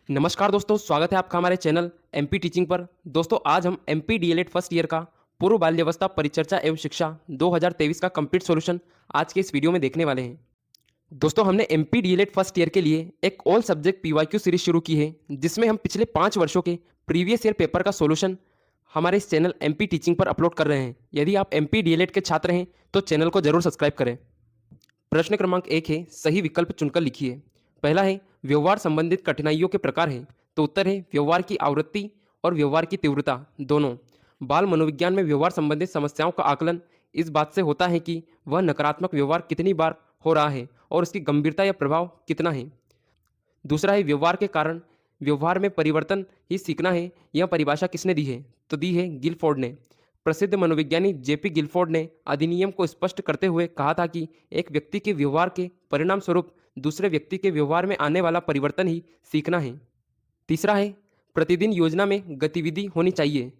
नमस्कार दोस्तों, स्वागत है आपका हमारे चैनल एमपी टीचिंग पर। दोस्तों आज हम एमपी डीएलएड फर्स्ट ईयर का पूर्व बाल्यावस्था परिचर्चा एवं शिक्षा 2023 का कंप्लीट सॉल्यूशन आज के इस वीडियो में देखने वाले हैं। दोस्तों हमने एमपी डीएलएड फर्स्ट ईयर के लिए एक ऑल सब्जेक्ट पीवाईक्यू सीरीज शुरू की है, जिसमें हम पिछले 5 वर्षों के प्रीवियस ईयर पेपर का सॉल्यूशन हमारे इस चैनल एमपी टीचिंग पर अपलोड कर रहे हैं। यदि आप एमपी डीएलएड के छात्र हैं तो चैनल को जरूर सब्सक्राइब करें। प्रश्न क्रमांक 1 है, सही विकल्प चुनकर लिखिए। पहला है, व्यवहार संबंधित कठिनाइयों के प्रकार हैं, तो उत्तर है व्यवहार की आवृत्ति और व्यवहार की तीव्रता दोनों। बाल मनोविज्ञान में व्यवहार संबंधित समस्याओं का आकलन इस बात से होता है कि वह नकारात्मक व्यवहार कितनी बार हो रहा है और उसकी गंभीरता या प्रभाव कितना है। दूसरा है, व्यवहार के कारण व्यवहार में परिवर्तन ही सीखना है। यह परिभाषा किसने दी है, तो दी है गिलफोर्ड ने। प्रसिद्ध मनोविज्ञानी जेपी गिलफोर्ड ने अधिनियम को स्पष्ट करते हुए कहा था कि एक व्यक्ति के व्यवहार के परिणाम स्वरूप दूसरे व्यक्ति के व्यवहार में आने वाला परिवर्तन ही सीखना है। तीसरा है, प्रतिदिन योजना में गतिविधि होनी चाहिए,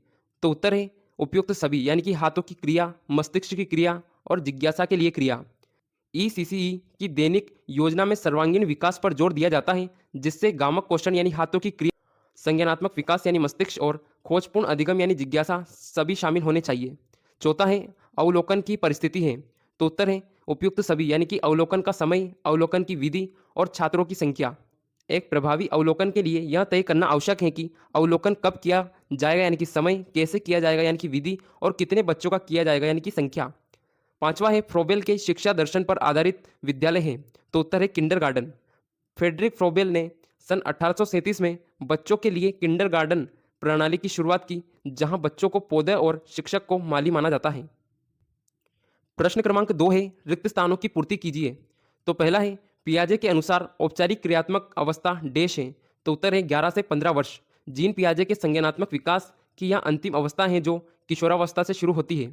तो उत्तर है उपयुक्त सभी, यानी कि हाथों की क्रिया, मस्तिष्क की क्रिया और जिज्ञासा के लिए क्रिया। ईसीसीई की दैनिक योजना में सर्वांगीण विकास पर जोर दिया जाता है, जिससे गामक कौशल यानी हाथों की क्रिया, संज्ञानात्मक विकास यानी मस्तिष्क और खोजपूर्ण अधिगम यानी जिज्ञासा सभी शामिल होने चाहिए। चौथा है, अवलोकन की परिस्थिति है, तो उत्तर है उपयुक्त सभी, यानी कि अवलोकन का समय, अवलोकन की विधि और छात्रों की संख्या। एक प्रभावी अवलोकन के लिए यह तय करना आवश्यक है कि अवलोकन कब किया जाएगा, यानी कि समय, कैसे किया जाएगा यानी कि विधि, और कितने बच्चों का किया जाएगा यानी कि संख्या। पांचवा है, फ्रोबेल के शिक्षा दर्शन पर आधारित विद्यालय है, तो उत्तर है किंडरगार्टन। फ्रेडरिक फ्रोबेल ने सन 1837 में बच्चों के लिए किंडरगार्टन प्रणाली की शुरुआत की, जहां बच्चों को पौधे और शिक्षक को माली माना जाता है। प्रश्न क्रमांक 2 है, रिक्त स्थानों की पूर्ति कीजिए। तो पहला है, पियाजे के अनुसार औपचारिक क्रियात्मक अवस्था डैश है, तो उत्तर है 11 से 15 वर्ष। जीन पियाजे के संज्ञानात्मक विकास की यह अंतिम अवस्था है जो किशोरावस्था से शुरू होती है।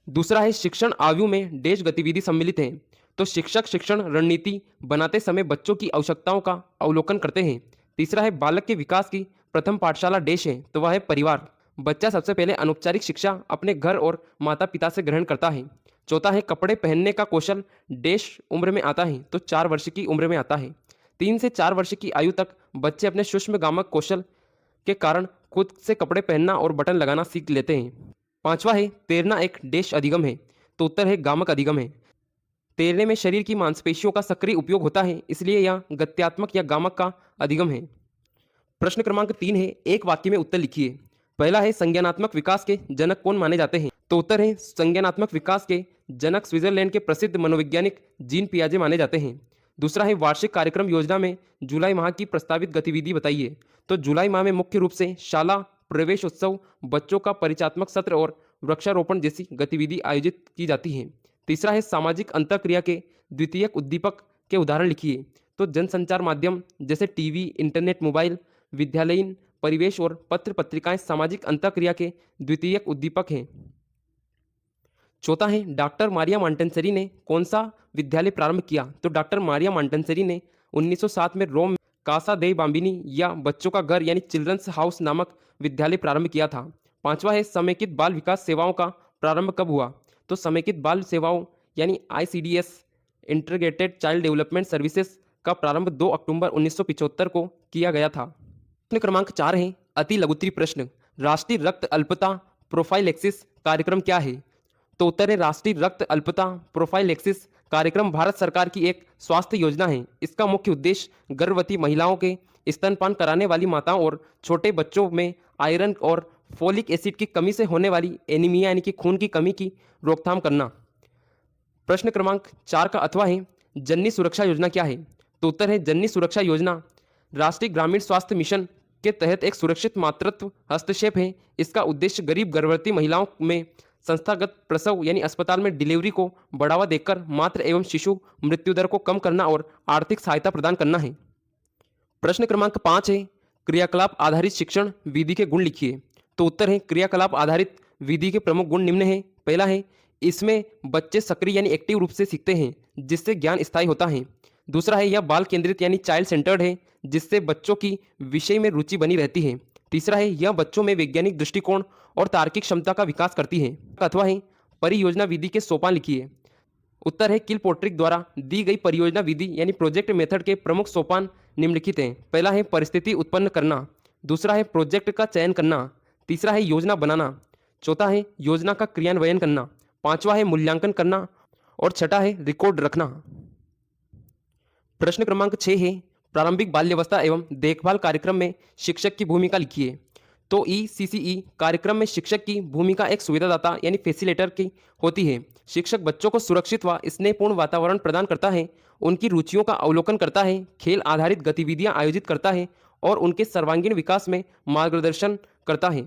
दूसरा है, शिक्षण आयु में डैश गतिविधि सम्मिलित है, तो शिक्षक शिक्षण रणनीति बनाते समय बच्चों की आवश्यकताओं का अवलोकन करते हैं। तीसरा है, बालक के विकास की प्रथम पाठशाला डैश है, तो वह है परिवार। बच्चा सबसे पहले अनौपचारिक शिक्षा अपने घर और माता पिता से ग्रहण करता है। चौथा है, कपड़े पहनने का कौशल डैश उम्र में आता है, तो 4 वर्ष की उम्र में आता है। 3 से 4 वर्ष की आयु तक बच्चे अपने सूक्ष्म गामक कौशल के कारण खुद से कपड़े पहनना और बटन लगाना सीख लेते हैं। पांचवा है, तैरना एक डैश अधिगम है, तो उत्तर है गामक अधिगम है। तैरने में शरीर की मांसपेशियों का सक्रिय उपयोग होता है, इसलिए यह गत्यात्मक या गामक का अधिगम है। प्रश्न क्रमांक 3 है, एक वाक्य में उत्तर लिखिए। पहला है, संज्ञानात्मक विकास के जनक कौन माने जाते हैं, तो उत्तर है संज्ञानात्मक विकास के जनक स्विट्जरलैंड के प्रसिद्ध मनोवैज्ञानिक जीन पियाजे माने जाते हैं। दूसरा है, वार्षिक कार्यक्रम योजना में जुलाई माह की प्रस्तावित गतिविधि बताइए, तो जुलाई माह में मुख्य रूप से शाला प्रवेश उत्सव, बच्चों का परिचयात्मक सत्र और वृक्षारोपण जैसी गतिविधि आयोजित की जाती है। तीसरा है, सामाजिक अंतःक्रिया के द्वितीयक उद्दीपक के उदाहरण लिखिए, तो जनसंचार माध्यम जैसे टीवी, इंटरनेट, मोबाइल, विद्यालयीन परिवेश और पत्र पत्रिकाएं सामाजिक अंतःक्रिया के द्वितीयक उद्दीपक हैं। चौथा है, डॉक्टर मारिया मॉन्टेसरी ने कौन सा विद्यालय प्रारंभ किया, तो डॉक्टर मारिया मॉन्टेसरी ने 1907 में रोम में कासा दे बाम्बिनी या बच्चों का घर यानी चिल्ड्रंस हाउस नामक विद्यालय प्रारंभ किया था। पांचवा है, समेकित बाल विकास सेवाओं का प्रारंभ कब हुआ, तो समेकित बाल सेवाओं यानी ICDS integrated child development services का प्रारंभ 2 अक्टूबर 1975 को किया गया था। प्रश्न क्रमांक 4 है, अति लघुत्तरी प्रश्न, राष्ट्रीय रक्त अल्पता प्रोफाइलैक्सिस कार्यक्रम क्या है, तो उत्तर है राष्ट्रीय रक्त अल्पता प्रोफाइलैक्सिस कार्यक्रम भारत सरकार की एक स्वास्थ्य योजना है। इसका मुख्य उद्देश्य गर्भवती महिलाओं के स्तनपान कराने वाली माताओं और छोटे बच्चों में आयरन और फोलिक एसिड की कमी से होने वाली एनीमिया यानी कि खून की कमी की रोकथाम करना। प्रश्न क्रमांक 4 का अथवा है, जननी सुरक्षा योजना क्या है, तो उत्तर है जननी सुरक्षा योजना राष्ट्रीय ग्रामीण स्वास्थ्य मिशन के तहत एक सुरक्षित मातृत्व हस्तक्षेप है। इसका उद्देश्य गरीब गर्भवती महिलाओं में संस्थागत प्रसव यानी अस्पताल में डिलीवरी को बढ़ावा देकर मातृ एवं शिशु मृत्यु दर को कम करना और आर्थिक सहायता प्रदान करना है। प्रश्न क्रमांक 5 है, क्रियाकलाप आधारित शिक्षण विधि के गुण लिखिए, तो उत्तर है क्रियाकलाप आधारित विधि के प्रमुख गुण निम्न है। पहला है, इसमें बच्चे सक्रिय यानी एक्टिव रूप से सीखते हैं, जिससे ज्ञान स्थायी होता है। दूसरा है, यह बाल केंद्रित यानी चाइल्ड सेंटर्ड है, जिससे बच्चों की विषय में रुचि बनी रहती है। तीसरा है, यह बच्चों में वैज्ञानिक दृष्टिकोण और तार्किक क्षमता का विकास करती है। अथवा है, परियोजना विधि के सोपान लिखिए। उत्तर है, किल पोट्रिक द्वारा दी गई परियोजना विधि यानी प्रोजेक्ट मेथड के प्रमुख सोपान निम्नलिखित हैं। पहला है परिस्थिति उत्पन्न करना, दूसरा है प्रोजेक्ट का चयन करना, तीसरा है योजना बनाना, चौथा है योजना का क्रियान्वयन करना, पांचवा है मूल्यांकन करना और छठा है रिकॉर्ड रखना। प्रश्न क्रमांक 6 है प्रारंभिक बाल्यावस्था एवं देखभाल कार्यक्रम में शिक्षक की भूमिका लिखिए। तो ईसीसीई कार्यक्रम में शिक्षक की भूमिका एक सुविधादाता यानी फैसिलिटेटर की होती है। शिक्षक बच्चों को सुरक्षित व स्नेहपूर्ण वातावरण प्रदान करता है, उनकी रुचियों का अवलोकन करता है, खेल आधारित गतिविधियां आयोजित करता है और उनके सर्वांगीण विकास में मार्गदर्शन करता है।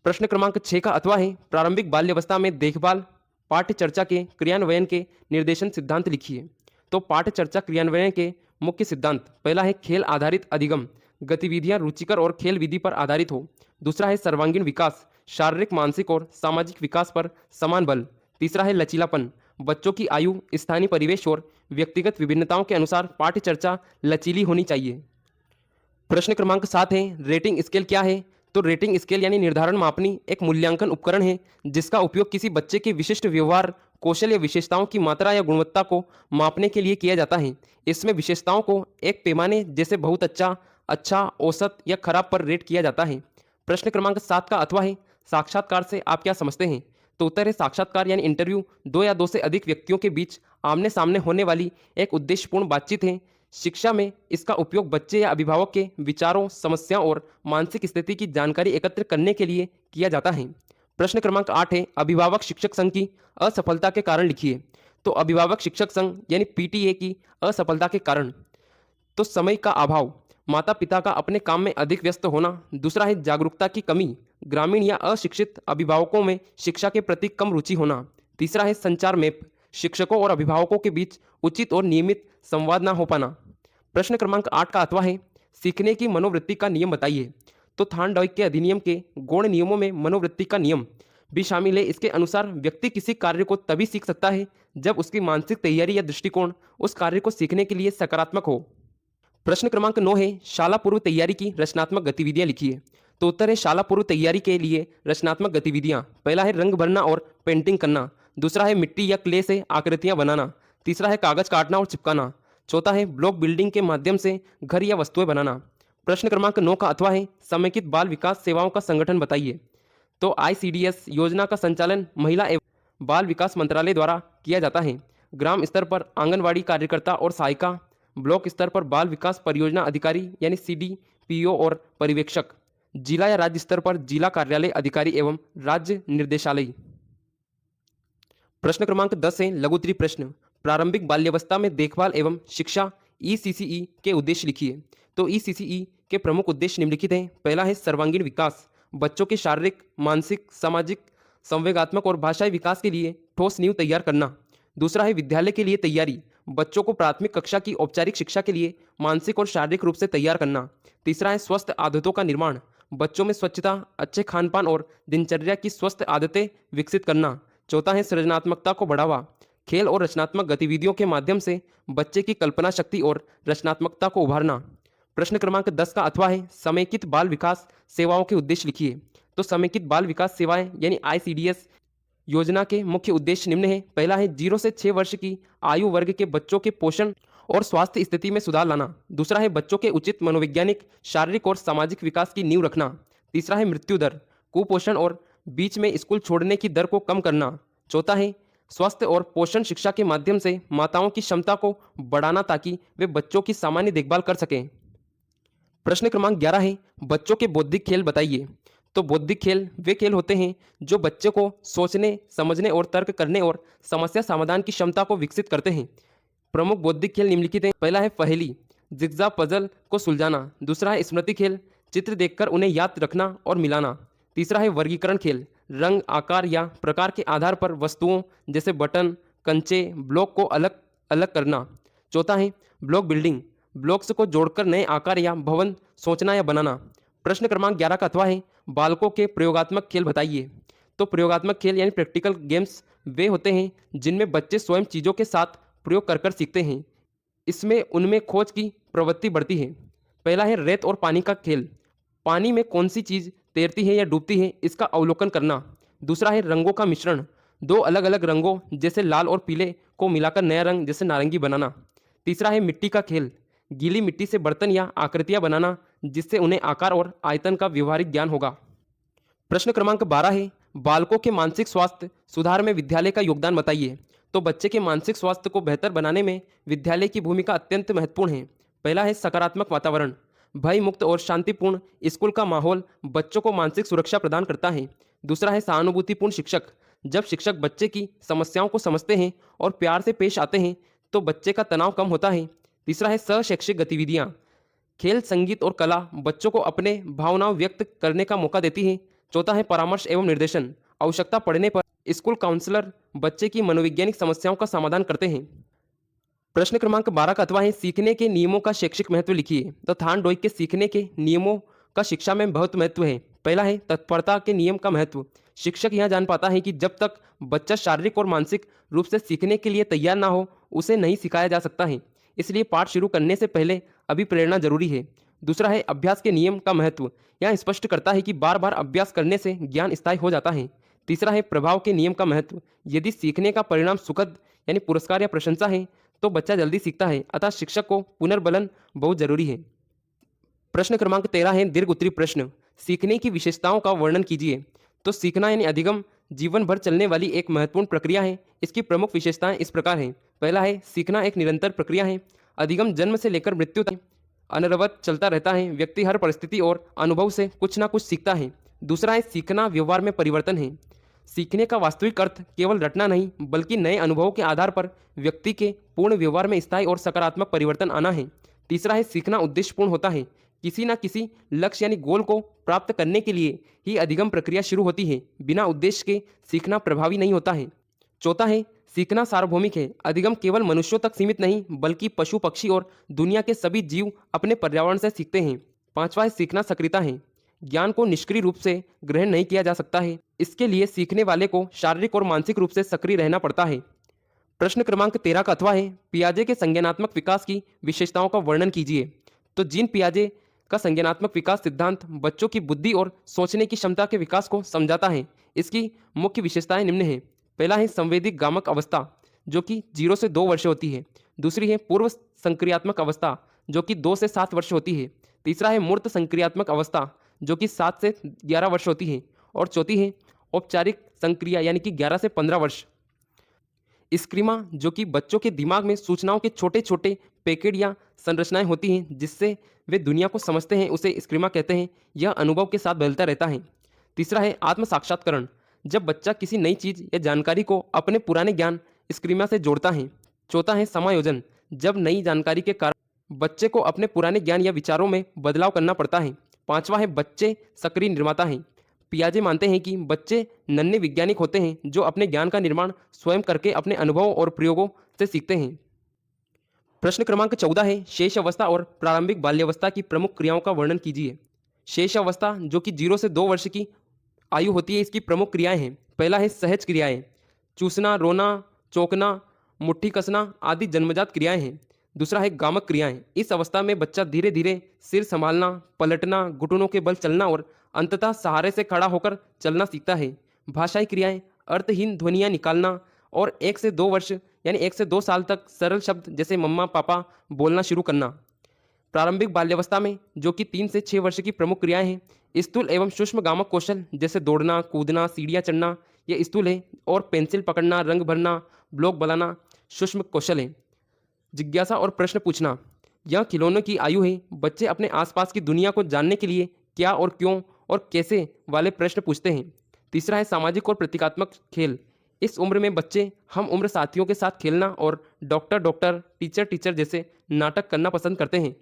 प्रश्न क्रमांक 6 का अथवा है प्रारंभिक बाल्यावस्था में देखभाल पाठ्य चर्चा के क्रियान्वयन के निर्देशन सिद्धांत लिखिए। तो पाठ्य चर्चा क्रियान्वयन के मुख्य सिद्धांत, पहला है खेल आधारित अधिगम, गतिविधियां रुचिकर और खेल विधि पर आधारित हो। दूसरा है सर्वांगीण विकास, शारीरिक मानसिक और सामाजिक विकास पर समान बल। तीसरा है लचीलापन, बच्चों की आयु स्थानीय परिवेश और व्यक्तिगत विभिन्नताओं के अनुसार पाठ्य चर्चा लचीली होनी चाहिए। प्रश्न क्रमांक 7 है रेटिंग स्केल क्या है। तो रेटिंग स्केल यानी निर्धारण मापनी एक मूल्यांकन उपकरण है जिसका उपयोग किसी बच्चे के विशिष्ट व्यवहार कौशल या विशेषताओं की मात्रा या गुणवत्ता को मापने के लिए किया जाता है। इसमें विशेषताओं को एक पैमाने जैसे बहुत अच्छा, अच्छा, औसत या खराब पर रेट किया जाता है। प्रश्न क्रमांक 7 का अथवा है साक्षात्कार से आप क्या समझते हैं। तो उत्तर है साक्षात्कार यानी इंटरव्यू दो या दो से अधिक व्यक्तियों के बीच आमने सामने होने वाली एक उद्देश्यपूर्ण बातचीत है। शिक्षा में इसका उपयोग बच्चे या अभिभावक के विचारों, समस्याओं और मानसिक स्थिति की जानकारी एकत्र करने के लिए किया जाता है। प्रश्न क्रमांक 8 है अभिभावक शिक्षक संघ की असफलता के कारण लिखिए। तो अभिभावक शिक्षक संघ यानी पीटीए की असफलता के कारण, तो समय का अभाव, माता पिता का अपने काम में अधिक व्यस्त होना, दूसरा है जागरूकता की कमी, ग्रामीण या अशिक्षित अभिभावकों में शिक्षा के प्रति कम रुचि होना, तीसरा है संचार में शिक्षकों और अभिभावकों के बीच उचित और नियमित संवाद न हो पाना। प्रश्न क्रमांक 8 का अथवा है सीखने की मनोवृत्ति का नियम बताइए। तो थार्नडाइक के अधिनियम के गौण नियमों में मनोवृत्ति का नियम भी शामिल है। इसके अनुसार व्यक्ति किसी कार्य को तभी सीख सकता है जब उसकी मानसिक तैयारी या दृष्टिकोण उस कार्य को सीखने के लिए सकारात्मक हो। प्रश्न क्रमांक 9 है शाला पूर्व तैयारी की रचनात्मक गतिविधियां लिखिए। तो उत्तर है शाला पूर्व तैयारी के लिए रचनात्मक गतिविधियां, पहला है रंग भरना और पेंटिंग करना, दूसरा है मिट्टी या क्ले से आकृतियां बनाना, तीसरा है कागज काटना और चिपकाना, चौथा है ब्लॉक बिल्डिंग के माध्यम से घर या वस्तुएं बनाना। प्रश्न क्रमांक 9 का अथवा है समेकित बाल विकास सेवाओं का संगठन बताइए। तो आईसीडीएस योजना का संचालन महिला एवं बाल विकास मंत्रालय द्वारा किया जाता है। ग्राम स्तर पर आंगनवाड़ी कार्यकर्ता और सहायिका, ब्लॉक स्तर पर बाल विकास परियोजना अधिकारी यानी सीडीपीओ और पर्यवेक्षक, जिला या राज्य स्तर पर जिला कार्यालय अधिकारी एवं राज्य निर्देशालय। प्रश्न क्रमांक 10 है लघुत्तरीय प्रश्न, प्रारंभिक बाल्यावस्था में देखभाल एवं शिक्षा ईसीसीई के उद्देश्य लिखिए। तो ईसीसीई के प्रमुख उद्देश्य निम्नलिखित हैं। पहला है सर्वांगीण विकास, बच्चों के शारीरिक, मानसिक, सामाजिक, संवेगात्मक और भाषाई विकास के लिए ठोस नींव तैयार करना। दूसरा है विद्यालय के लिए तैयारी, बच्चों को प्राथमिक कक्षा की औपचारिक शिक्षा के लिए मानसिक और शारीरिक रूप से तैयार करना। तीसरा है स्वस्थ आदतों का निर्माण, बच्चों में स्वच्छता, अच्छे खानपान और दिनचर्या की स्वस्थ आदतें विकसित करना। चौथा है सृजनात्मकता को बढ़ावा, खेल और रचनात्मक गतिविधियों के माध्यम से बच्चे की कल्पना शक्ति और रचनात्मकता को उभारना। प्रश्न क्रमांक 10 का अथवा है समेकित बाल विकास सेवाओं के उद्देश्य लिखिए। तो समेकित बाल विकास सेवाएं यानी आईसीडीएस योजना के मुख्य उद्देश्य निम्न है। पहला है 0 से 6 वर्ष की आयु वर्ग के बच्चों के पोषण और स्वास्थ्य स्थिति में सुधार लाना। दूसरा है बच्चों के उचित मनोवैज्ञानिक, शारीरिक और सामाजिक विकास की नींव रखना। तीसरा है मृत्यु दर, कुपोषण और बीच में स्कूल छोड़ने की दर को कम करना। चौथा है स्वास्थ्य और पोषण शिक्षा के माध्यम से माताओं की क्षमता को बढ़ाना ताकि वे बच्चों की सामान्य देखभाल कर सकें। प्रश्न क्रमांक 11 है बच्चों के बौद्धिक खेल बताइए। तो बौद्धिक खेल वे खेल होते हैं जो बच्चे को सोचने, समझने और तर्क करने और समस्या समाधान की क्षमता को विकसित करते हैं। प्रमुख बौद्धिक खेल निम्नलिखित हैं। पहला है पहेली, जिग्जा पजल को सुलझाना। दूसरा है स्मृति खेल, चित्र देखकर उन्हें याद रखना और मिलाना। तीसरा है वर्गीकरण खेल, रंग, आकार या प्रकार के आधार पर वस्तुओं जैसे बटन, कंचे, ब्लॉक को अलग अलग करना। चौथा है ब्लॉक बिल्डिंग, ब्लॉक्स को जोड़कर नए आकार या भवन सोचना या बनाना। प्रश्न क्रमांक 11 का अथवा है बालकों के प्रयोगात्मक खेल बताइए। तो प्रयोगात्मक खेल यानी प्रैक्टिकल गेम्स वे होते हैं जिनमें बच्चे स्वयं चीज़ों के साथ प्रयोग कर सीखते हैं। इसमें उनमें खोज की प्रवृत्ति बढ़ती है। पहला है रेत और पानी का खेल, पानी में कौन सी चीज़ तैरती है या डूबती है इसका अवलोकन करना। दूसरा है रंगों का मिश्रण, दो अलग अलग रंगों जैसे लाल और पीले को मिलाकर नया रंग जैसे नारंगी बनाना। तीसरा है मिट्टी का खेल, गीली मिट्टी से बर्तन या आकृतियां बनाना, जिससे उन्हें आकार और आयतन का व्यवहारिक ज्ञान होगा। प्रश्न क्रमांक 12 है, बालकों के मानसिक स्वास्थ्य सुधार में विद्यालय का योगदान बताइए। तो बच्चे के मानसिक स्वास्थ्य को बेहतर बनाने में विद्यालय की भूमिका अत्यंत महत्वपूर्ण है। पहला है सकारात्मक वातावरण। भय मुक्त और शांतिपूर्ण स्कूल का माहौल बच्चों को मानसिक सुरक्षा प्रदान करता है। दूसरा है सहानुभूतिपूर्ण शिक्षक। जब शिक्षक बच्चे की समस्याओं को समझते हैं और प्यार से पेश आते हैं तो बच्चे का तनाव कम होता है। तीसरा है सहशैक्षिक गतिविधियाँ। खेल, संगीत और कला बच्चों को अपने भावनाओं व्यक्त करने का मौका देती है। चौथा है परामर्श एवं निर्देशन। आवश्यकता पड़ने पर स्कूल काउंसलर बच्चे की मनोवैज्ञानिक समस्याओं का समाधान करते हैं। प्रश्न क्रमांक 12 का अथवा है, सीखने के नियमों का शैक्षिक महत्व लिखिए। तो थान डोइक के सीखने के नियमों का शिक्षा में बहुत महत्व है। पहला है तत्परता के नियम का महत्व। शिक्षक यह जान पाता है कि जब तक बच्चा शारीरिक और मानसिक रूप से सीखने के लिए तैयार ना हो, उसे नहीं सिखाया जा सकता है। इसलिए पाठ शुरू करने से पहले अभिप्रेरणा जरूरी है। दूसरा है अभ्यास के नियम का महत्व। यह स्पष्ट करता है कि बार बार अभ्यास करने से ज्ञान स्थायी हो जाता है। तीसरा है प्रभाव के नियम का महत्व। यदि सीखने का परिणाम सुखद यानी पुरस्कार या प्रशंसा है तो बच्चा जल्दी सीखता है, अतः शिक्षक को पुनर्बलन बहुत जरूरी है। प्रश्न क्रमांक 13 है दीर्घ उत्तरीय प्रश्न। सीखने की विशेषताओं का वर्णन कीजिए। तो सीखना यानी अधिगम जीवन भर चलने वाली एक महत्वपूर्ण प्रक्रिया है। इसकी प्रमुख विशेषताएं इस प्रकार हैं। पहला है सीखना एक निरंतर प्रक्रिया है। अधिगम जन्म से लेकर मृत्यु तक अनवरत चलता रहता है। व्यक्ति हर परिस्थिति और अनुभव से कुछ ना कुछ सीखता है। दूसरा है सीखना व्यवहार में परिवर्तन है। सीखने का वास्तविक अर्थ केवल रटना नहीं बल्कि नए अनुभवों के आधार पर व्यक्ति के पूर्ण व्यवहार में स्थायी और सकारात्मक परिवर्तन आना है। तीसरा है सीखना उद्देश्यपूर्ण होता है। किसी न किसी लक्ष्य यानी गोल को प्राप्त करने के लिए ही अधिगम प्रक्रिया शुरू होती है। बिना उद्देश्य के सीखना प्रभावी नहीं होता है। चौथा है सीखना सार्वभौमिक है। अधिगम केवल मनुष्यों तक सीमित नहीं बल्कि पशु, पक्षी और दुनिया के सभी जीव अपने पर्यावरण से सीखते हैं। पांचवा है सीखना सक्रियता है। ज्ञान को निष्क्रिय रूप से ग्रहण नहीं किया जा सकता है। इसके लिए सीखने वाले को शारीरिक और मानसिक रूप से सक्रिय रहना पड़ता है। प्रश्न क्रमांक 13 का अथवा है पियाजे के संज्ञानात्मक विकास की विशेषताओं का वर्णन कीजिए। तो जीन पियाजे का संज्ञानात्मक विकास सिद्धांत बच्चों की बुद्धि और सोचने की क्षमता के विकास को समझाता है। इसकी मुख्य विशेषताएं निम्न हैं। पहला है संवेदिक गामक अवस्था जो कि 0 से 2 वर्ष होती है। दूसरी है पूर्व संक्रियात्मक अवस्था जो कि 2 से 7 वर्ष होती है। तीसरा है मूर्त संक्रियात्मक अवस्था जो कि 7 से 11 वर्ष होती है। और चौथी है औपचारिक संक्रिया यानी कि 11 से 15 वर्ष। स्क्रीमा जो कि बच्चों के दिमाग में सूचनाओं के छोटे छोटे पैकेट या संरचनाएं होती हैं जिससे वे दुनिया को समझते हैं, उसे स्क्रीमा कहते हैं। यह अनुभव के साथ बदलता रहता है। तीसरा है आत्म साक्षात्करण। जब बच्चा किसी नई चीज या जानकारी को अपने पुराने ज्ञान स्क्रीमा से जोड़ता है। चौथा है समायोजन। जब नई जानकारी के कारण बच्चे को अपने पुराने ज्ञान या विचारों में बदलाव करना पड़ता है। पांचवा है बच्चे सक्रिय निर्माता हैं। पियाजे मानते हैं कि बच्चे नन्हे वैज्ञानिक होते हैं जो अपने ज्ञान का निर्माण स्वयं करके अपने अनुभवों और प्रयोगों से सीखते हैं। प्रश्न क्रमांक 14 है शेष अवस्था और प्रारंभिक बाल्यावस्था की प्रमुख क्रियाओं का वर्णन कीजिए। शेष अवस्था जो कि 0 से 2 वर्ष की आयु होती है, इसकी प्रमुख क्रियाएं हैं। पहला है सहज क्रियाएं। चूसना, रोना, चौंकना, मुट्ठी कसना आदि जन्मजात क्रियाएं हैं। दूसरा है गामक क्रियाएं। इस अवस्था में बच्चा धीरे धीरे सिर संभालना, पलटना, घुटनों के बल चलना और अंततः सहारे से खड़ा होकर चलना सीखता है। भाषाई क्रियाएं अर्थहीन ध्वनियां निकालना और 1 से 2 वर्ष यानी 1 से 2 साल तक सरल शब्द जैसे मम्मा, पापा बोलना शुरू करना। प्रारंभिक बाल्यावस्था में जो कि 3 से 6 वर्ष की प्रमुख क्रियाएं हैं, स्थूल एवं सूक्ष्म गामक कौशल जैसे दौड़ना, कूदना, सीढ़ियाँ चढ़ना ये स्थूल है। और पेंसिल पकड़ना, रंग भरना, ब्लॉक बनाना सूक्ष्म कौशल है। जिज्ञासा और प्रश्न पूछना यह खिलौनों की आयु है। बच्चे अपने आसपास की दुनिया को जानने के लिए क्या और क्यों और कैसे वाले प्रश्न पूछते हैं। तीसरा है सामाजिक और प्रतीकात्मक खेल। इस उम्र में बच्चे हम उम्र साथियों के साथ खेलना और डॉक्टर डॉक्टर, टीचर टीचर जैसे नाटक करना पसंद करते हैं।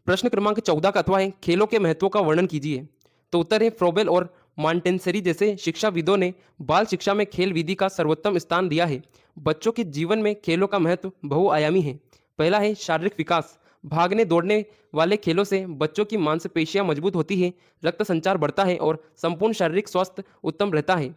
प्रश्न क्रमांक 14 का अथवा है खेलों के महत्व का वर्णन कीजिए। तो उत्तर है फ्रोबेल और मॉन्टेसरी जैसे शिक्षाविदों ने बाल शिक्षा में खेल विधि का सर्वोत्तम स्थान दिया है। बच्चों के जीवन में खेलों का महत्व बहुआयामी है। पहला है शारीरिक विकास। भागने दौड़ने वाले खेलों से बच्चों की मांसपेशियां मजबूत होती है, रक्त संचार बढ़ता है और संपूर्ण शारीरिक स्वास्थ्य उत्तम रहता है।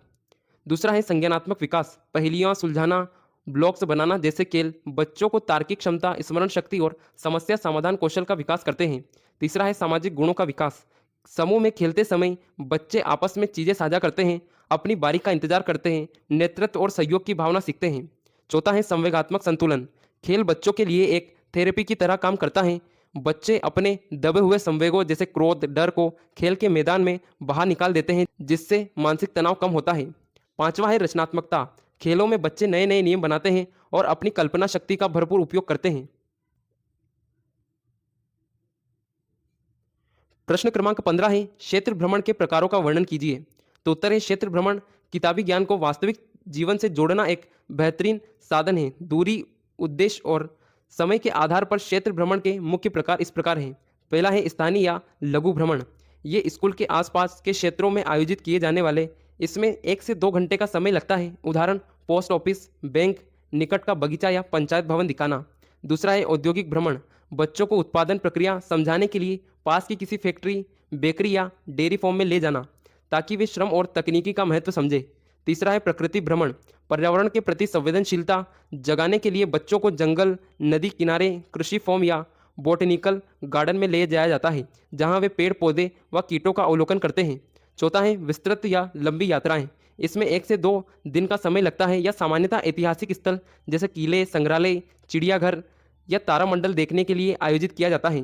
दूसरा है संज्ञानात्मक विकास। पहेलियां सुलझाना, ब्लॉक्स बनाना जैसे खेल बच्चों को तार्किक क्षमता, स्मरण शक्ति और समस्या समाधान कौशल का विकास करते हैं। तीसरा है सामाजिक गुणों का विकास। समूह में खेलते समय बच्चे आपस में चीजें साझा करते हैं, अपनी बारी का इंतजार करते हैं, नेतृत्व और सहयोग की भावना सीखते हैं। चौथा है संवेगात्मक संतुलन। खेल बच्चों के लिए एक थेरेपी की तरह काम करता है। बच्चे अपने दबे हुए संवेगों जैसे क्रोध, डर को खेल के मैदान में बाहर निकाल देते हैं, जिससे मानसिक तनाव कम होता है। पांचवा है रचनात्मकता। खेलों में बच्चे नए नए नियम बनाते हैं और अपनी कल्पना शक्ति का भरपूर उपयोग करते हैं। प्रश्न क्रमांक 15 है, क्षेत्र भ्रमण के प्रकारों का वर्णन कीजिए। तो उत्तर है, क्षेत्र भ्रमण किताबी ज्ञान को वास्तविक जीवन से जोड़ना एक बेहतरीन साधन है। दूरी, उद्देश्य और समय के आधार पर क्षेत्र भ्रमण के मुख्य प्रकार इस प्रकार हैं। पहला है स्थानीय या लघु भ्रमण। ये स्कूल के आसपास के क्षेत्रों में आयोजित किए जाने वाले, इसमें 1 से 2 घंटे का समय लगता है। उदाहरण, पोस्ट ऑफिस, बैंक, निकट का बगीचा या पंचायत भवन दिखाना। दूसरा है औद्योगिक भ्रमण। बच्चों को उत्पादन प्रक्रिया समझाने के लिए पास की किसी फैक्ट्री, बेकरी या डेयरी फार्म में ले जाना, ताकि वे श्रम और तकनीकी का महत्व समझे। तीसरा है प्रकृति भ्रमण। पर्यावरण के प्रति संवेदनशीलता जगाने के लिए बच्चों को जंगल, नदी किनारे, कृषि फार्म या बोटेनिकल गार्डन में ले जाया जाता है, जहाँ वे पेड़ पौधे व कीटों का अवलोकन करते हैं। चौथा है विस्तृत या लंबी यात्राएं। इसमें 1 से 2 दिन का समय लगता है या सामान्यतः ऐतिहासिक स्थल जैसे किले, संग्रहालय, चिड़ियाघर या तारामंडल देखने के लिए आयोजित किया जाता है।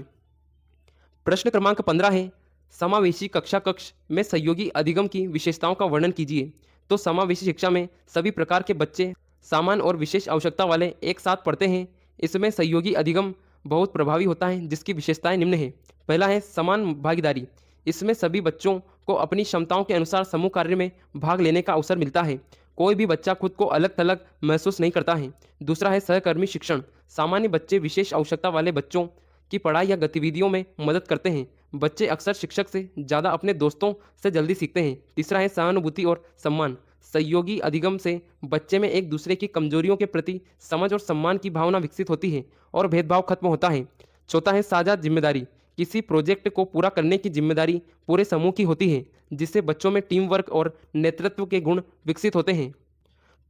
प्रश्न क्रमांक 15 है, समावेशी कक्षा कक्ष में सहयोगी अधिगम की विशेषताओं का वर्णन कीजिए। तो समावेशी शिक्षा में सभी प्रकार के बच्चे सामान्य और विशेष आवश्यकता वाले एक साथ पढ़ते हैं। इसमें सहयोगी अधिगम बहुत प्रभावी होता है, जिसकी विशेषताएं निम्न है। पहला है समान भागीदारी। इसमें सभी बच्चों को अपनी क्षमताओं के अनुसार समूह कार्य में भाग लेने का अवसर मिलता है। कोई भी बच्चा खुद को अलग थलग महसूस नहीं करता है। दूसरा है सहकर्मी शिक्षण। सामान्य बच्चे विशेष आवश्यकता वाले बच्चों की पढ़ाई या गतिविधियों में मदद करते हैं। बच्चे अक्सर शिक्षक से ज़्यादा अपने दोस्तों से जल्दी सीखते हैं। तीसरा है सहानुभूति और सम्मान। सहयोगी अधिगम से बच्चे में एक दूसरे की कमजोरियों के प्रति समझ और सम्मान की भावना विकसित होती है और भेदभाव खत्म होता है। चौथा है साझा जिम्मेदारी। किसी प्रोजेक्ट को पूरा करने की जिम्मेदारी पूरे समूह की होती है, जिससे बच्चों में टीम वर्क और नेतृत्व के गुण विकसित होते हैं।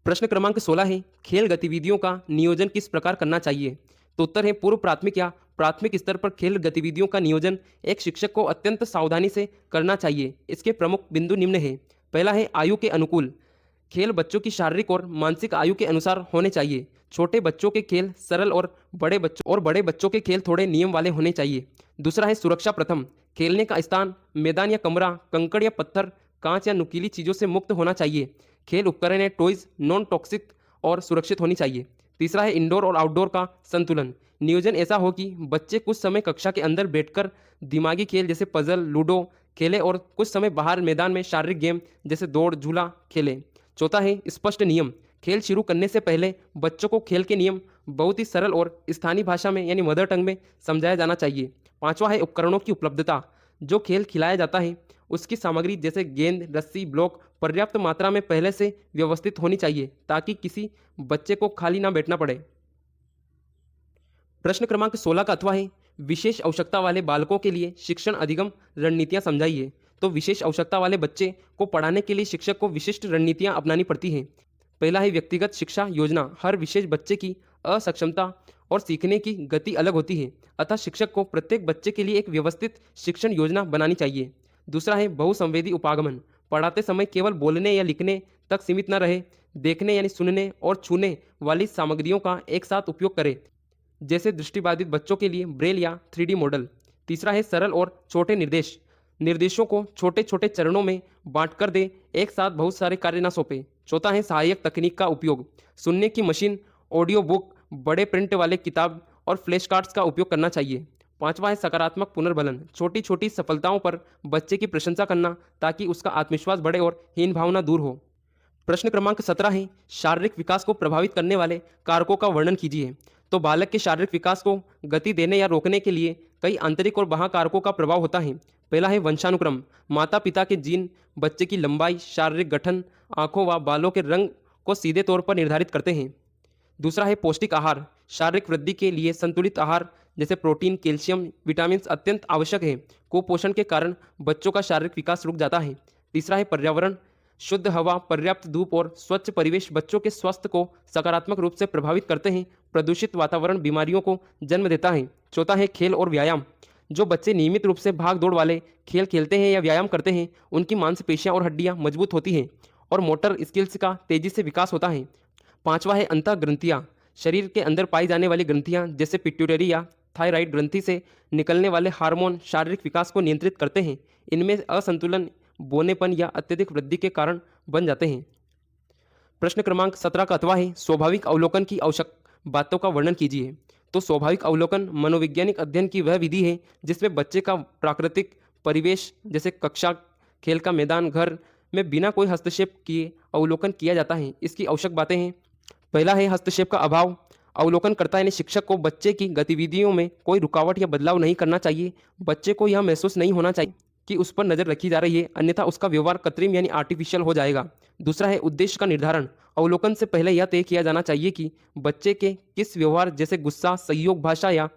प्रश्न क्रमांक 16 है, खेल गतिविधियों का नियोजन किस प्रकार करना चाहिए। तो उत्तर है पूर्व प्राथमिक या प्राथमिक स्तर पर खेल गतिविधियों का नियोजन एक शिक्षक को अत्यंत सावधानी से करना चाहिए। इसके प्रमुख बिंदु निम्न है। पहला है आयु के अनुकूल। खेल बच्चों की शारीरिक और मानसिक आयु के अनुसार होने चाहिए। छोटे बच्चों के खेल सरल और बड़े बच्चों के खेल थोड़े नियम वाले होने चाहिए। दूसरा है सुरक्षा प्रथम। खेलने का स्थान मैदान या कमरा कंकड़ या पत्थर, कांच या नुकीली चीज़ों से मुक्त होना चाहिए। खेल उपकरण या टॉयज नॉन टॉक्सिक और सुरक्षित होनी चाहिए। तीसरा है इंडोर और आउटडोर का संतुलन। नियोजन ऐसा हो कि बच्चे कुछ समय कक्षा के अंदर बैठकर दिमागी खेल जैसे पजल, लूडो खेले और कुछ समय बाहर मैदान में शारीरिक गेम जैसे दौड़, झूला खेले। चौथा है स्पष्ट नियम। खेल शुरू करने से पहले बच्चों को खेल के नियम बहुत ही सरल और स्थानीय भाषा में यानी मदर टंग में समझाया जाना चाहिए। पांचवा है उपकरणों की उपलब्धता। जो खेल खिलाया जाता है उसकी सामग्री जैसे गेंद, रस्सी, ब्लॉक पर्याप्त मात्रा में पहले से व्यवस्थित होनी चाहिए, ताकि किसी बच्चे को खाली ना बैठना पड़े। प्रश्न क्रमांक 16 का अथवा है, विशेष आवश्यकता वाले बालकों के लिए शिक्षण अधिगम रणनीतियां समझाइए। तो विशेष आवश्यकता वाले बच्चे को पढ़ाने के लिए शिक्षक को विशिष्ट रणनीतियां अपनानी पड़ती हैं। पहला है व्यक्तिगत शिक्षा योजना। हर विशेष बच्चे की असक्षमता और सीखने की गति अलग होती है, अतः शिक्षक को प्रत्येक बच्चे के लिए एक व्यवस्थित शिक्षण योजना बनानी चाहिए। दूसरा है बहुसंवेदी उपागमन। पढ़ाते समय केवल बोलने या लिखने तक सीमित न रहे, देखने यानी सुनने और छूने वाली सामग्रियों का एक साथ उपयोग करें, जैसे दृष्टिबाधित बच्चों के लिए ब्रेल या 3D मॉडल। तीसरा है सरल और छोटे निर्देश। निर्देशों को छोटे छोटे चरणों में बांट कर दे, एक साथ बहुत सारे कार्य न सौंपे। चौथा है सहायक तकनीक का उपयोग। सुनने की मशीन, ऑडियो बुक, बड़े प्रिंट वाले किताब और फ्लैश कार्ड्स का उपयोग करना चाहिए। पांचवा है सकारात्मक पुनर्बलन। छोटी छोटी सफलताओं पर बच्चे की प्रशंसा करना, ताकि उसका आत्मविश्वास बढ़े और हीन भावना दूर हो। प्रश्न क्रमांक 17 है, शारीरिक विकास को प्रभावित करने वाले कारकों का वर्णन कीजिए। तो बालक के शारीरिक विकास को गति देने या रोकने के लिए कई आंतरिक और बाह्य कारकों का प्रभाव होता है। पहला है वंशानुक्रम। माता पिता के जीन बच्चे की लंबाई, शारीरिक गठन, आंखों व बालों के रंग को सीधे तौर पर निर्धारित करते हैं। दूसरा है पौष्टिक आहार। शारीरिक वृद्धि के लिए संतुलित आहार जैसे प्रोटीन, कैल्शियम, विटामिन अत्यंत आवश्यक है। कुपोषण के कारण बच्चों का शारीरिक विकास रुक जाता है। तीसरा है पर्यावरण। शुद्ध हवा, पर्याप्त धूप और स्वच्छ परिवेश बच्चों के स्वास्थ्य को सकारात्मक रूप से प्रभावित करते हैं। प्रदूषित वातावरण बीमारियों को जन्म देता है। चौथा है खेल और व्यायाम। जो बच्चे नियमित रूप से भाग दौड़ वाले खेल खेलते हैं या व्यायाम करते हैं, उनकी मांसपेशियां और हड्डियां मजबूत होती हैं और मोटर स्किल्स का तेजी से विकास होता है। पांचवा है अंतःग्रंथियाँ। शरीर के अंदर पाई जाने वाली ग्रंथियां जैसे पिट्यूटरी या थायराइड ग्रंथि से निकलने वाले हार्मोन शारीरिक विकास को नियंत्रित करते हैं। इनमें असंतुलन बौनेपन या अत्यधिक वृद्धि के कारण बन जाते हैं। प्रश्न क्रमांक 17 का अथवा है स्वाभाविक अवलोकन की आवश्यक बातों का वर्णन कीजिए। तो स्वाभाविक अवलोकन मनोवैज्ञानिक अध्ययन की वह विधि है जिसमें बच्चे का प्राकृतिक परिवेश जैसे कक्षा, खेल का मैदान, घर में बिना कोई हस्तक्षेप किए अवलोकन किया जाता है। इसकी आवश्यक बातें हैं। पहला है हस्तक्षेप का अभाव। अवलोकनकर्ता यानी शिक्षक को बच्चे की गतिविधियों में कोई रुकावट या बदलाव नहीं करना चाहिए। बच्चे को यह महसूस नहीं होना चाहिए कि उस पर नज़र रखी जा रही है, अन्यथा उसका व्यवहार कृत्रिम यानी आर्टिफिशियल हो जाएगा। दूसरा है उद्देश्य का निर्धारण। अवलोकन से पहले यह तय किया जाना चाहिए कि बच्चे के किस व्यवहार जैसे गुस्सा, सहयोग भाषा या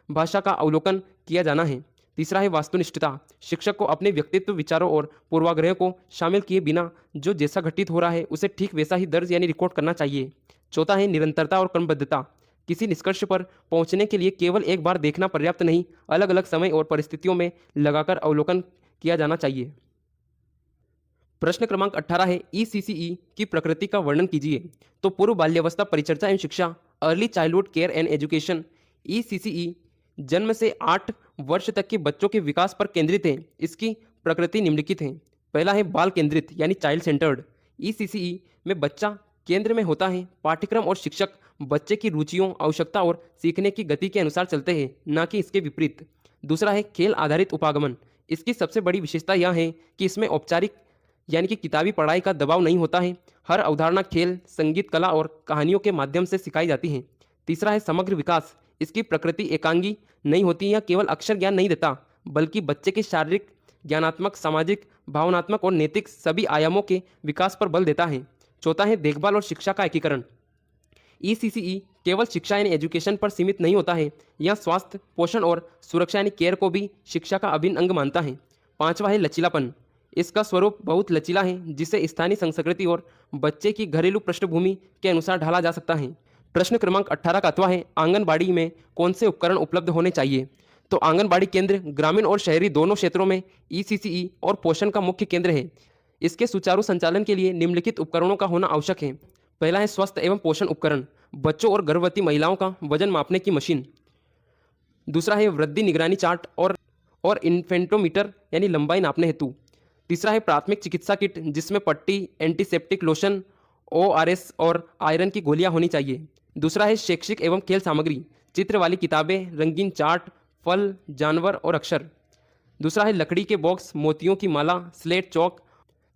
भाषा का अवलोकन किया जाना है। तीसरा है वास्तुनिष्ठता। शिक्षक को अपने व्यक्तित्व, विचारों और पूर्वाग्रह को शामिल किए बिना जो जैसा घटित हो रहा है उसे ठीक वैसा ही दर्ज यानी रिकॉर्ड करना चाहिए। चौथा है निरंतरता और क्रमबद्धता। किसी निष्कर्ष पर पहुंचने के लिए केवल एक बार देखना पर्याप्त नहीं, अलग अलग समय और परिस्थितियों में लगाकर अवलोकन किया जाना चाहिए। प्रश्न क्रमांक 18 है ईसीसीई की प्रकृति का वर्णन कीजिए। तो पूर्व बाल्यावस्था परिचर्चा एवं शिक्षा, early childhood care and education, ECCE जन्म से 8 वर्ष तक के बच्चों के विकास पर केंद्रित है। इसकी प्रकृति निम्नलिखित है। पहला है बाल केंद्रित यानी चाइल्ड सेंटर्ड। ईसीसीई में बच्चा केंद्र में होता है। पाठ्यक्रम और शिक्षक बच्चे की रुचियों, आवश्यकता और सीखने की गति के अनुसार चलते हैं, न कि इसके विपरीत। दूसरा है खेल आधारित उपागमन। इसकी सबसे बड़ी विशेषता यह है कि इसमें औपचारिक यानी कि किताबी पढ़ाई का दबाव नहीं होता है। हर अवधारणा खेल, संगीत, कला और कहानियों के माध्यम से सिखाई जाती है। तीसरा है समग्र विकास। इसकी प्रकृति एकांगी नहीं होती। यह केवल अक्षर ज्ञान नहीं देता, बल्कि बच्चे के शारीरिक, ज्ञानात्मक, सामाजिक, भावनात्मक और नैतिक सभी आयामों के विकास पर बल देता है। चौथा है देखभाल और शिक्षा का एकीकरण। ईसीसीई केवल शिक्षा यानी एजुकेशन पर सीमित नहीं होता है। यह स्वास्थ्य, पोषण और सुरक्षा यानी केयर को भी शिक्षा का अभिन्न अंग मानता है। पांचवा है लचीलापन। इसका स्वरूप बहुत लचीला है, जिसे स्थानीय संस्कृति और बच्चे की घरेलू पृष्ठभूमि के अनुसार ढाला जा सकता है। प्रश्न क्रमांक 18 का अथवा है आंगनबाड़ी में कौन से उपकरण उपलब्ध होने चाहिए। तो आंगनबाड़ी केंद्र ग्रामीण और शहरी दोनों क्षेत्रों में ईसीसीई और पोषण का मुख्य केंद्र है। इसके सुचारू संचालन के लिए निम्नलिखित उपकरणों का होना आवश्यक है। पहला है स्वस्थ एवं पोषण उपकरण, बच्चों और गर्भवती महिलाओं का वजन मापने की मशीन। दूसरा है वृद्धि निगरानी चार्ट और इन्फेंटोमीटर यानी लंबाई नापने हेतु। तीसरा है प्राथमिक चिकित्सा किट, जिसमें पट्टी, एंटीसेप्टिक लोशन, ओआरएस और आयरन की गोलियां होनी चाहिए। दूसरा है शैक्षिक एवं खेल सामग्री, चित्र वाली किताबें, रंगीन चार्ट, फल, जानवर और अक्षर। दूसरा है लकड़ी के बॉक्स, मोतियों की माला, स्लेट, चौक।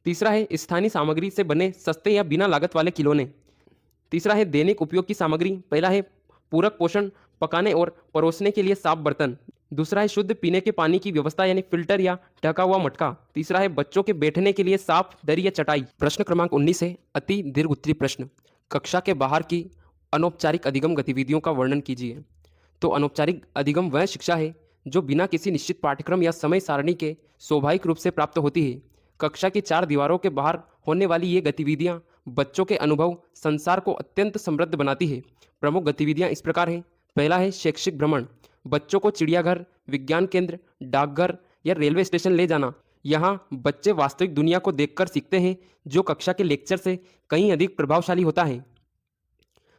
तीसरा है स्थानीय सामग्री से बने सस्ते या बिना लागत वाले खिलौने। तीसरा है दैनिक उपयोग की सामग्री। पहला है पूरक पोषण, पकाने और परोसने के लिए साफ बर्तन। दूसरा है शुद्ध पीने के पानी की व्यवस्था यानी फिल्टर या ढका हुआ मटका। तीसरा है बच्चों के बैठने के लिए साफ दरी या चटाई। प्रश्न क्रमांक 19 है अति दीर्घ उत्तरीय प्रश्न। कक्षा के बाहर की अनौपचारिक अधिगम गतिविधियों का वर्णन कीजिए। तो अनौपचारिक अधिगम वह शिक्षा है जो बिना किसी निश्चित पाठ्यक्रम या समय सारणी के स्वाभाविक रूप से प्राप्त होती है। कक्षा की 4 दीवारों के बाहर होने वाली ये गतिविधियां बच्चों के अनुभव संसार को अत्यंत समृद्ध बनाती है। प्रमुख गतिविधियां इस प्रकार हैं। पहला है शैक्षिक भ्रमण। बच्चों को चिड़ियाघर, विज्ञान केंद्र, डाकघर या रेलवे स्टेशन ले जाना। यहाँ बच्चे वास्तविक दुनिया को देखकर सीखते हैं, जो कक्षा के लेक्चर से कहीं अधिक प्रभावशाली होता है।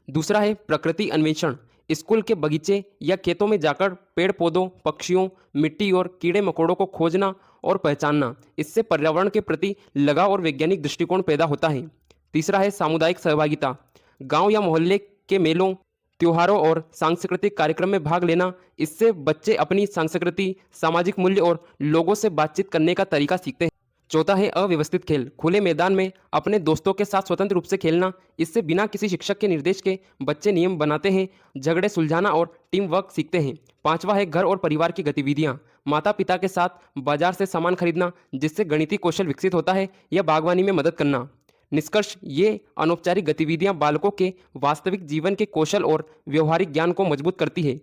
दूसरा है प्रकृति अन्वेषण। स्कूल के बगीचे या खेतों में जाकर पेड़ पौधों, पक्षियों, मिट्टी और कीड़े मकोड़ों को खोजना और पहचानना। इससे पर्यावरण के प्रति लगाव और वैज्ञानिक दृष्टिकोण पैदा होता है। तीसरा है सामुदायिक सहभागिता। गांव या मोहल्ले के मेलों, त्योहारों और सांस्कृतिक कार्यक्रम में भाग लेना। इससे बच्चे अपनी संस्कृति, सामाजिक मूल्य और लोगों से बातचीत करने का तरीका सीखते हैं। चौथा है अव्यवस्थित खेल। खुले मैदान में अपने दोस्तों के साथ स्वतंत्र रूप से खेलना। इससे बिना किसी शिक्षक के निर्देश के बच्चे नियम बनाते हैं, झगड़े सुलझाना और टीम वर्क सीखते हैं। पांचवा है घर और परिवार की गतिविधियां। माता पिता के साथ बाजार से सामान खरीदना, जिससे गणितीय कौशल विकसित होता है, या बागवानी में मदद करना। निष्कर्ष, ये अनौपचारिक गतिविधियां बालकों के वास्तविक जीवन के कौशल और व्यवहारिक ज्ञान को मजबूत करती है,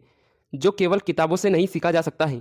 जो केवल किताबों से नहीं सीखा जा सकता है।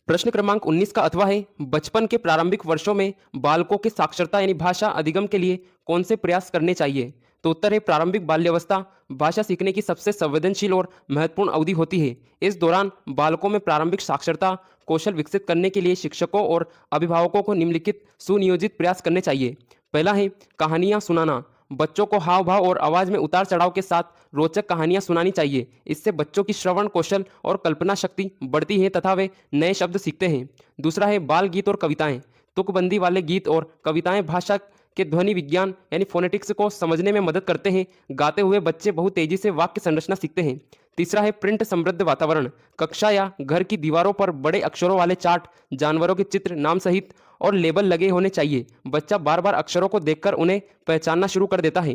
प्रश्न क्रमांक 19 का अथवा है बचपन के प्रारंभिक वर्षों में बालकों के साक्षरता यानी भाषा अधिगम के लिए कौन से प्रयास करने चाहिए। तो उत्तर है प्रारंभिक बाल्यावस्था भाषा सीखने की सबसे संवेदनशील और महत्वपूर्ण अवधि होती है। इस दौरान बालकों में प्रारंभिक साक्षरता कौशल विकसित करने के लिए शिक्षकों और अभिभावकों को निम्नलिखित सुनियोजित प्रयास करने चाहिए। पहला है कहानियां सुनाना। बच्चों को हाव भाव और आवाज़ में उतार चढ़ाव के साथ रोचक कहानियां सुनानी चाहिए। इससे बच्चों की श्रवण कौशल और कल्पना शक्ति बढ़ती है तथा वे नए शब्द सीखते हैं। दूसरा है बाल गीत और कविताएं। तुकबंदी वाले गीत और कविताएं भाषा के ध्वनि विज्ञान यानी फोनेटिक्स को समझने में मदद करते हैं। गाते हुए बच्चे बहुत तेजी से वाक्य संरचना सीखते हैं। तीसरा है प्रिंट समृद्ध वातावरण। कक्षा या घर की दीवारों पर बड़े अक्षरों वाले चार्ट, जानवरों के चित्र, नाम सहित और लेबल लगे होने चाहिए। बच्चा बार बार अक्षरों को देखकर उन्हें पहचानना शुरू कर देता है।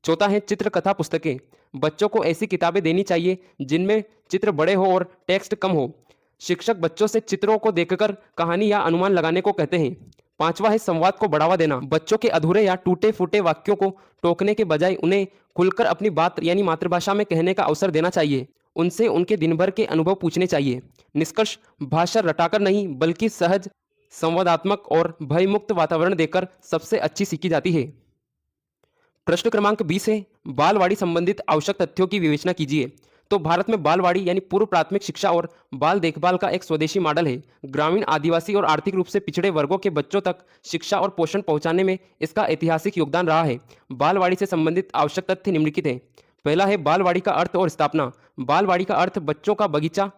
चौथा है चित्रकथा पुस्तकें। बच्चों को ऐसी किताबें देनी चाहिए जिनमें चित्र बड़े हो और टेक्स्ट कम हो। शिक्षक बच्चों से चित्रों को देखकर कहानी या अनुमान लगाने को कहते हैं। पांचवा है संवाद को बढ़ावा देना। बच्चों के अधूरे या टूटे फूटे वाक्यों को टोकने के बजाय उन्हें खुलकर अपनी बात यानी मातृभाषा में कहने का अवसर देना चाहिए। उनसे उनके दिन भर के अनुभव पूछने चाहिए। निष्कर्ष, भाषा रटाकर नहीं बल्कि सहज, संवादात्मक और भयमुक्त वातावरण देकर सबसे अच्छी सीखी जाती है। प्रश्न क्रमांक 20 है, बालवाड़ी संबंधित आवश्यक तथ्यों की विवेचना कीजिए। तो भारत में बालवाड़ी यानी पूर्व प्राथमिक शिक्षा और बाल देखभाल का एक स्वदेशी मॉडल है। ग्रामीण, आदिवासी और आर्थिक रूप से पिछड़े वर्गों के बच्चों तक शिक्षा और पोषण पहुंचाने में इसका ऐतिहासिक योगदान रहा है। बालवाड़ी से संबंधित आवश्यक तथ्य निम्नलिखित हैं। पहला है बालवाड़ी का अर्थ और स्थापना। बालवाड़ी का अर्थ बच्चों का बगीचा।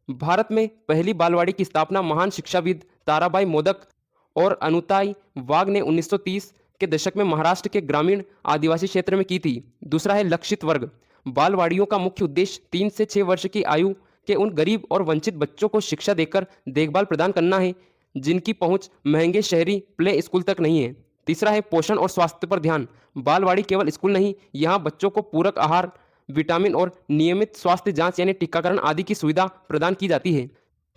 भारत में पहली बालवाड़ी की स्थापना महान शिक्षाविद ताराबाई मोदक और अनुताई वाघ ने 1930 के दशक में महाराष्ट्र के ग्रामीण आदिवासी क्षेत्र में की थी। दूसरा है लक्षित वर्ग। बालवाड़ियों का मुख्य उद्देश्य 3 से 6 वर्ष की आयु के उन गरीब और वंचित बच्चों को शिक्षा देकर देखभाल प्रदान करना है जिनकी पहुंच महंगे शहरी प्ले स्कूल तक नहीं है। तीसरा है पोषण और स्वास्थ्य पर ध्यान। बालवाड़ी केवल स्कूल नहीं, यहाँ बच्चों को पूरक आहार, विटामिन और नियमित स्वास्थ्य जांच यानी टीकाकरण आदि की सुविधा प्रदान की जाती है।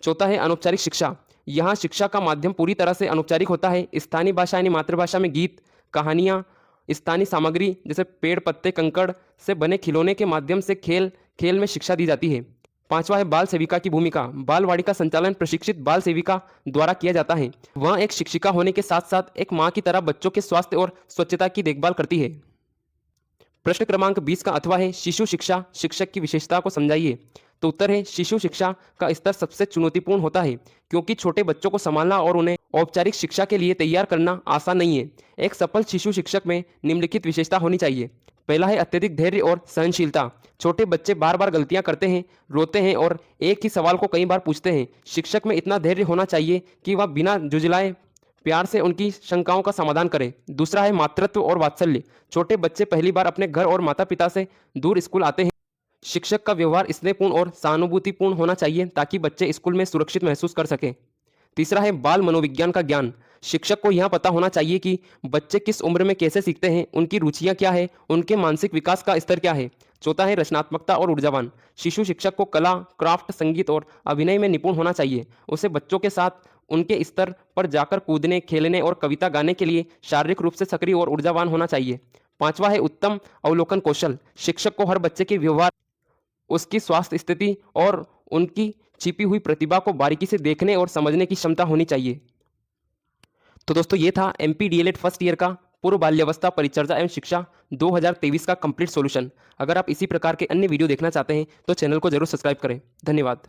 चौथा है अनौपचारिक शिक्षा। यहाँ शिक्षा का माध्यम पूरी तरह से अनौपचारिक होता है। स्थानीय भाषा यानी मातृभाषा में गीत, कहानियाँ, स्थानीय सामग्री जैसे पेड़, पत्ते, कंकड़ से बने खिलौने के माध्यम से खेल खेल में शिक्षा दी जाती है। पांचवा है बाल सेविका की भूमिका। बालवाड़ी का संचालन प्रशिक्षित बाल सेविका द्वारा किया जाता है। वह एक शिक्षिका होने के साथ साथ एक माँ की तरह बच्चों के स्वास्थ्य और स्वच्छता की देखभाल करती है। प्रश्न क्रमांक 20 का अथवा है शिशु शिक्षा, शिक्षक की विशेषता को समझाइए। तो उत्तर है शिशु शिक्षा का स्तर सबसे चुनौतीपूर्ण होता है क्योंकि छोटे बच्चों को संभालना और उन्हें औपचारिक शिक्षा के लिए तैयार करना आसान नहीं है। एक सफल शिशु शिक्षक में निम्नलिखित विशेषता होनी चाहिए। पहला है अत्यधिक धैर्य और सहनशीलता। छोटे बच्चे बार बार गलतियां करते हैं, रोते हैं और एक ही सवाल को कई बार पूछते हैं। शिक्षक में इतना धैर्य होना चाहिए कि वह बिना जुझलाए प्यार से उनकी शंकाओं का समाधान करें। दूसरा है मातृत्व और वात्सल्य। छोटे बच्चे पहली बार अपने घर और माता पिता से दूर स्कूल आते हैं। शिक्षक का व्यवहार स्नेहपूर्ण और सहानुभूतिपूर्ण होना चाहिए ताकि बच्चे स्कूल में सुरक्षित महसूस कर सकें। तीसरा है बाल मनोविज्ञान का ज्ञान। शिक्षक को यह पता होना चाहिए कि बच्चे किस उम्र में कैसे सीखते हैं, उनकी रुचियां क्या है, उनके मानसिक विकास का स्तर क्या है। चौथा है रचनात्मकता और ऊर्जावान। शिशु शिक्षक को कला, क्राफ्ट, संगीत और अभिनय में निपुण होना चाहिए। उसे बच्चों के साथ उनके स्तर पर जाकर कूदने, खेलने और कविता गाने के लिए शारीरिक रूप से सक्रिय और ऊर्जावान होना चाहिए। पांचवा है उत्तम अवलोकन कौशल। शिक्षक को हर बच्चे के व्यवहार, उसकी स्वास्थ्य स्थिति और उनकी छिपी हुई प्रतिभा को बारीकी से देखने और समझने की क्षमता होनी चाहिए। तो दोस्तों ये था एमपी डीएलएड फर्स्ट ईयर का पूर्व बाल्यावस्था परिचर्या एवं शिक्षा 2023 का कंप्लीट सॉल्यूशन। अगर आप इसी प्रकार के अन्य वीडियो देखना चाहते हैं तो चैनल को जरूर सब्सक्राइब करें। धन्यवाद।